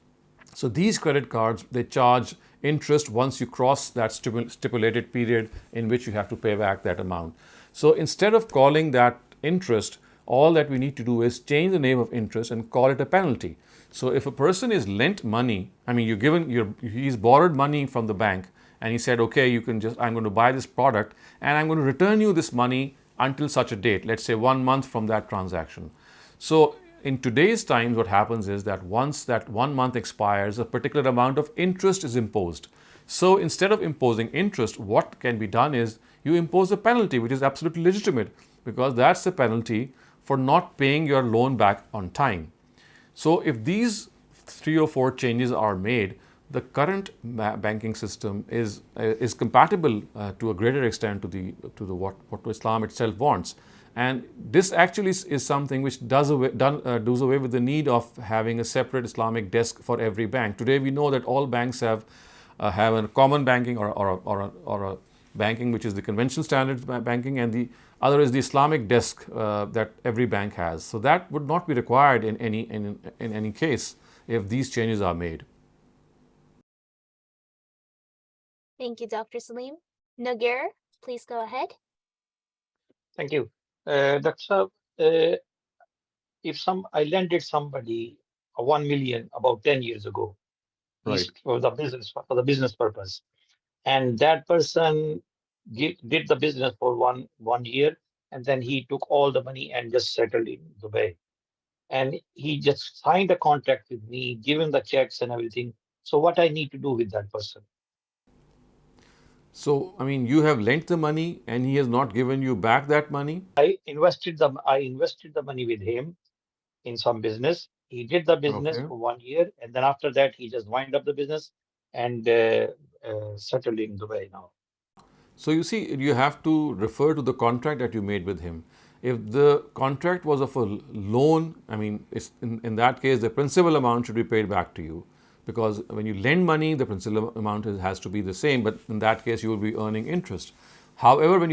So these credit cards, they charge interest once you cross that stipulated period in which you have to pay back that amount. So instead of calling that interest, all that we need to do is change the name of interest and call it a penalty. So if a person is lent money, I mean, he's borrowed money from the bank, and he said, okay, I'm going to buy this product and I'm going to return you this money until such a date, let's say 1 month from that transaction. So in today's times, what happens is that once that 1 month expires, a particular amount of interest is imposed. So instead of imposing interest, what can be done is you impose a penalty, which is absolutely legitimate, because that's the penalty for not paying your loan back on time. So if these 3 or 4 changes are made, the current banking system is compatible to a greater extent to what Islam itself wants. And this actually is something which does away with the need of having a separate Islamic desk for every bank. Today we know that all banks have a common banking or a banking which is the conventional standards banking, and the other is the Islamic desk that every bank has. So that would not be required in any case if these changes are made. Thank you, Dr. Saleem. Nagar, please go ahead. Thank you. Dr. If I lended somebody 1 million about 10 years ago, Right. for the business purpose, and that person did the business for one year, and then he took all the money and just settled in Dubai, and he just signed a contract with me, given the checks and everything. So what I need to do with that person? So, I mean, you have lent the money and he has not given you back that money? I invested the money with him in some business. He did the business Okay. for 1 year, and then after that, he just wind up the business and settled in Dubai now. So you see, you have to refer to the contract that you made with him. If the contract was of a loan, I mean, in that case, the principal amount should be paid back to you, because when you lend money, the principal amount has to be the same, but in that case, you will be earning interest. However, when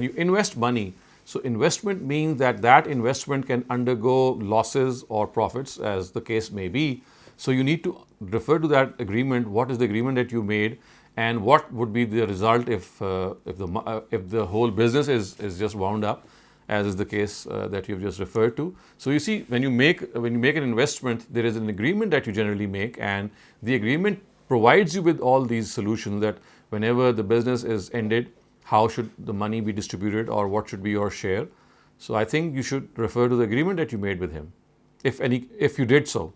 you invest money, so investment means that investment can undergo losses or profits, as the case may be. So you need to refer to that agreement. What is the agreement that you made, and what would be the result if the whole business is just wound up, as is the case that you've just referred to. So you see, when you make an investment, there is an agreement that you generally make, and the agreement provides you with all these solutions that whenever the business is ended, how should the money be distributed, or what should be your share. So I think you should refer to the agreement that you made with him, if you did so.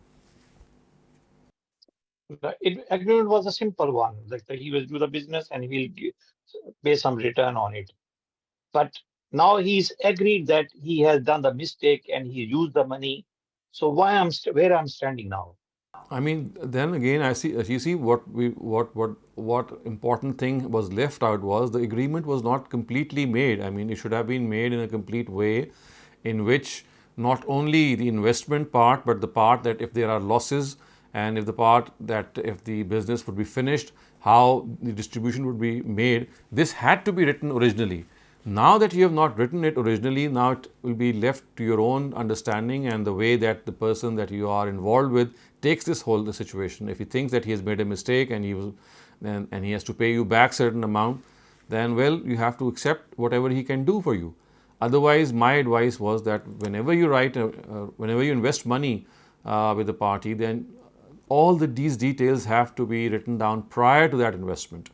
The agreement was a simple one, like that he will do the business and he will pay some return on it. But now he's agreed that he has done the mistake and he used the money. So where I'm standing now? I mean, then again, you see what important thing was left out was the agreement was not completely made. I mean, it should have been made in a complete way, in which not only the investment part, but the part that if there are losses, and if the business would be finished, how the distribution would be made. This had to be written originally. Now that you have not written it originally, now it will be left to your own understanding and the way that the person that you are involved with takes this whole situation. If he thinks that he has made a mistake and he has to pay you back certain amount, then well, you have to accept whatever he can do for you. Otherwise, my advice was that whenever you whenever you invest money with a party, then all these details have to be written down prior to that investment.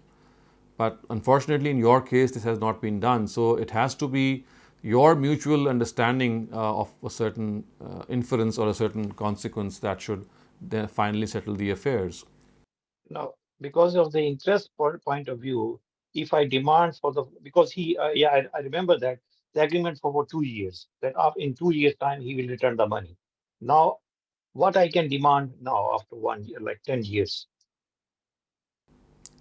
But unfortunately, in your case, this has not been done. So it has to be your mutual understanding of a certain inference or a certain consequence that should then finally settle the affairs. Now, because of the interest point of view, if I demand for the, because I remember that the agreement for 2 years, that in 2 years' time he will return the money. Now, what I can demand now after 1 year, like 10 years?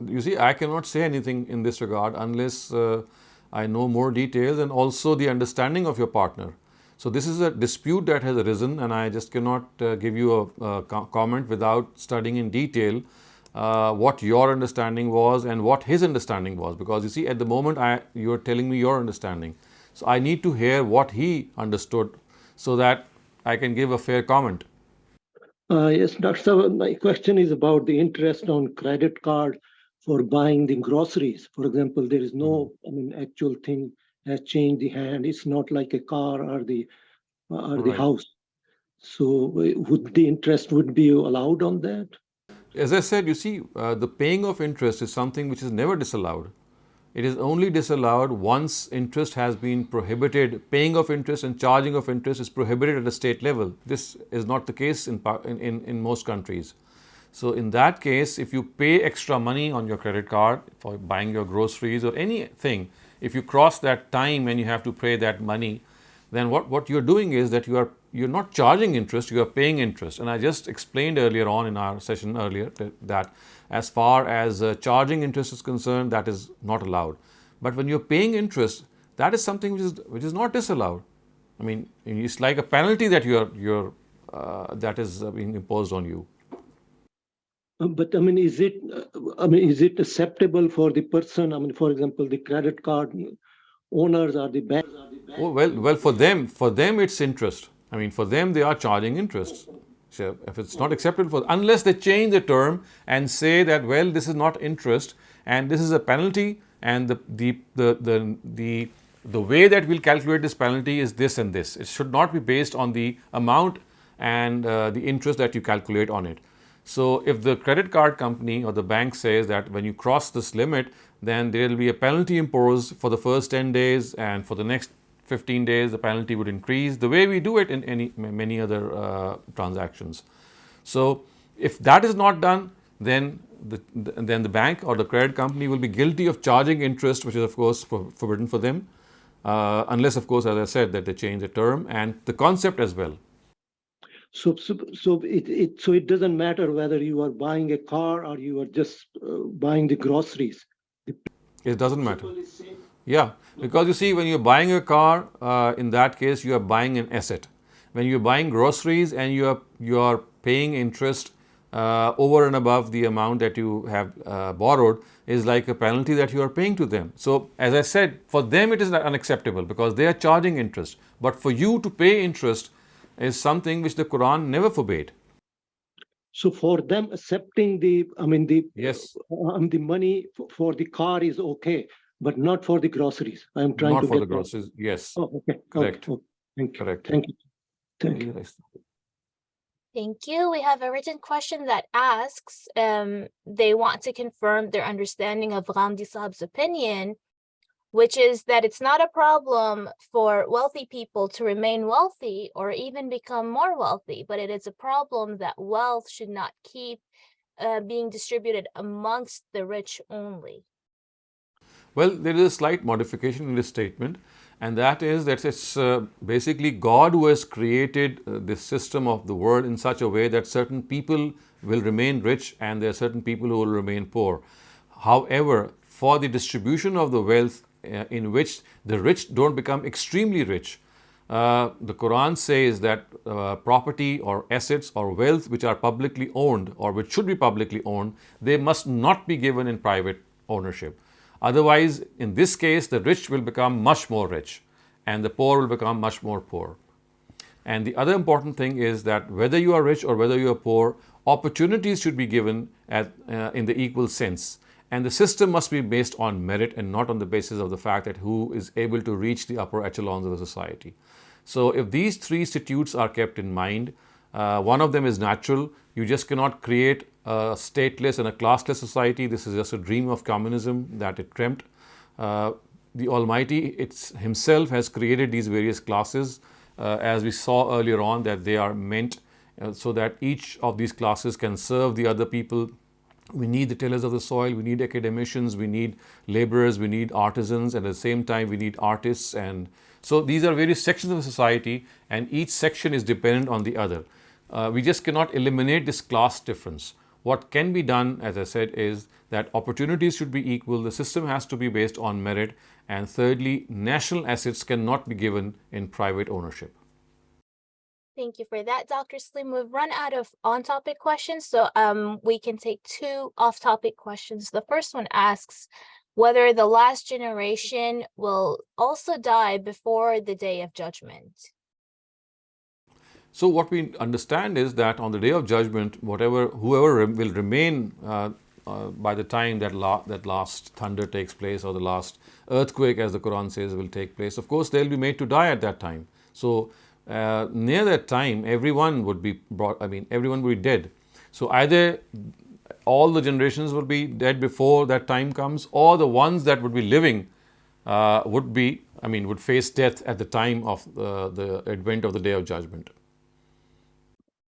You see, I cannot say anything in this regard unless I know more details and also the understanding of your partner. So this is a dispute that has arisen, and I just cannot give you a comment without studying in detail what your understanding was and what his understanding was. Because you see, at the moment you are telling me your understanding, so I need to hear what he understood so that I can give a fair comment. Yes, Dr. Saab, my question is about the interest on credit card for buying the groceries. For example, there is no, actual thing has changed the hand. It's not like a car or the Right. house. So would the interest would be allowed on that? As I said, you see, the paying of interest is something which is never disallowed. It is only disallowed once interest has been prohibited. Paying of interest and charging of interest is prohibited at a state level. This is not the case in most countries. So in that case, if you pay extra money on your credit card for buying your groceries or anything, if you cross that time and you have to pay that money, then what you're doing is that you're not charging interest, you are paying interest. And I just explained earlier on in our session earlier that as far as charging interest is concerned, that is not allowed. But when you're paying interest, that is something which is not disallowed. I mean, it's like a penalty that that is being imposed on you. But is it acceptable for the person? For example, the credit card owners or the bank. Oh, well, for them it's interest. I mean, for them they are charging interest. So if it's not acceptable unless they change the term and say that well, this is not interest and this is a penalty, and the way that we'll calculate this penalty is this and this. It should not be based on the amount and the interest that you calculate on it. So if the credit card company or the bank says that when you cross this limit, then there will be a penalty imposed for the first 10 days, and for the next 15 days the penalty would increase, the way we do it in many other transactions. So if that is not done, then the bank or the credit company will be guilty of charging interest, which is of course forbidden for them, unless of course, as I said, that they change the term and the concept as well. So it doesn't matter whether you are buying a car or you are just buying the groceries. It doesn't matter. Yeah, because you see, when you're buying a car, in that case, you are buying an asset. When you're buying groceries and you are paying interest over and above the amount that you have borrowed, is like a penalty that you are paying to them. So, as I said, for them it is unacceptable because they are charging interest. But for you to pay interest is something which the Quran never forbade. So for them, accepting Yes, the money for the car is okay, but not for the groceries. I am trying not to for get the that. groceries. Yes, Oh, okay. correct. Okay. Thank you. Correct. Thank you. Thank you. Thank you. We have a written question that asks, they want to confirm their understanding of Ghamidi Saab's opinion, which is that it's not a problem for wealthy people to remain wealthy or even become more wealthy, but it is a problem that wealth should not keep being distributed amongst the rich only. Well, there is a slight modification in this statement, and that is that it's basically God who has created this system of the world in such a way that certain people will remain rich and there are certain people who will remain poor. However, for the distribution of the wealth in which the rich don't become extremely rich, the Quran says that property or assets or wealth which are publicly owned or which should be publicly owned, they must not be given in private ownership. Otherwise, in this case, the rich will become much more rich and the poor will become much more poor. And the other important thing is that whether you are rich or whether you are poor, opportunities should be given in the equal sense. And the system must be based on merit and not on the basis of the fact that who is able to reach the upper echelons of the society. So if these three statutes are kept in mind, one of them is natural. You just cannot create a stateless and a classless society. This is just a dream of communism that it dreamt. The Almighty himself has created these various classes, as we saw earlier on, that they are meant so that each of these classes can serve the other people. We need the tillers of the soil, we need academicians, we need laborers, we need artisans, and at the same time we need artists. And so these are various sections of the society, and each section is dependent on the other. We just cannot eliminate this class difference. What can be done, as I said, is that opportunities should be equal, the system has to be based on merit, and thirdly, national assets cannot be given in private ownership. Thank you for that, Dr. Saleem. We've run out of on-topic questions, so we can take two off-topic questions. The first one asks whether the last generation will also die before the Day of Judgment. So what we understand is that on the Day of Judgment, whoever will remain by the time that last thunder takes place, or the last earthquake, as the Quran says, will take place, of course they'll be made to die at that time. So near that time, everyone would be everyone would be dead. So either all the generations would be dead before that time comes, or the ones that would be living would face death at the time of the advent of the Day of Judgment.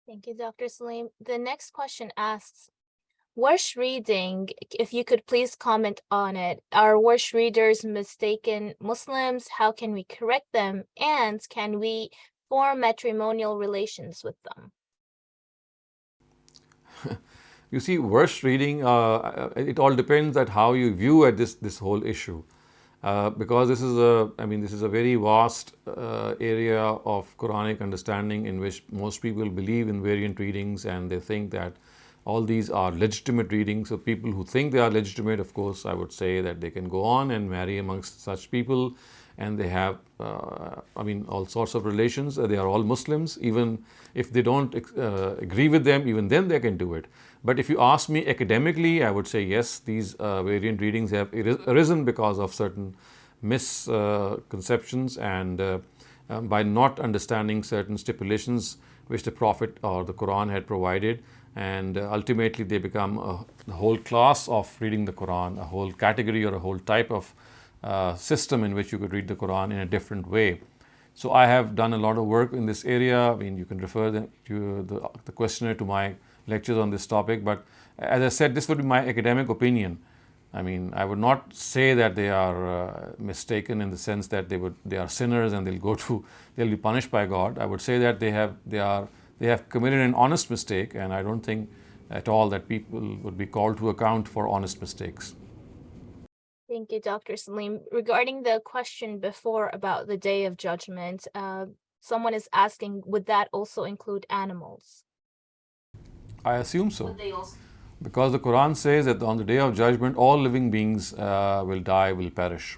Thank you, Dr. Saleem. The next question asks, worse reading, if you could please comment on it. Are worse readers mistaken Muslims? How can we correct them? And can we form matrimonial relations with them? You see, worse reading, it all depends on how you view at this whole issue. Because this is a very vast area of Quranic understanding in which most people believe in variant readings, and they think that all these are legitimate readings. So people who think they are legitimate, of course, I would say that they can go on and marry amongst such people, and they have all sorts of relations. They are all Muslims. Even if they don't agree with them, even then they can do it. But if you ask me academically, I would say yes, these variant readings have arisen because of certain misconceptions and by not understanding certain stipulations which the Prophet or the Quran had provided. And ultimately they become a whole class of reading the Quran, a whole category or a whole type of system in which you could read the Quran in a different way. So I have done a lot of work in this area. You can refer the questioner to my lectures on this topic, but as I said, this would be my academic opinion. I would not say that they are mistaken in the sense that they are sinners and they'll be punished by God. I would say that they have committed an honest mistake, and I don't think at all that people would be called to account for honest mistakes. Thank you, Dr. Saleem. Regarding the question before about the Day of Judgment, someone is asking, would that also include animals? I assume so. Because the Quran says that on the Day of Judgment, all living beings will die, will perish.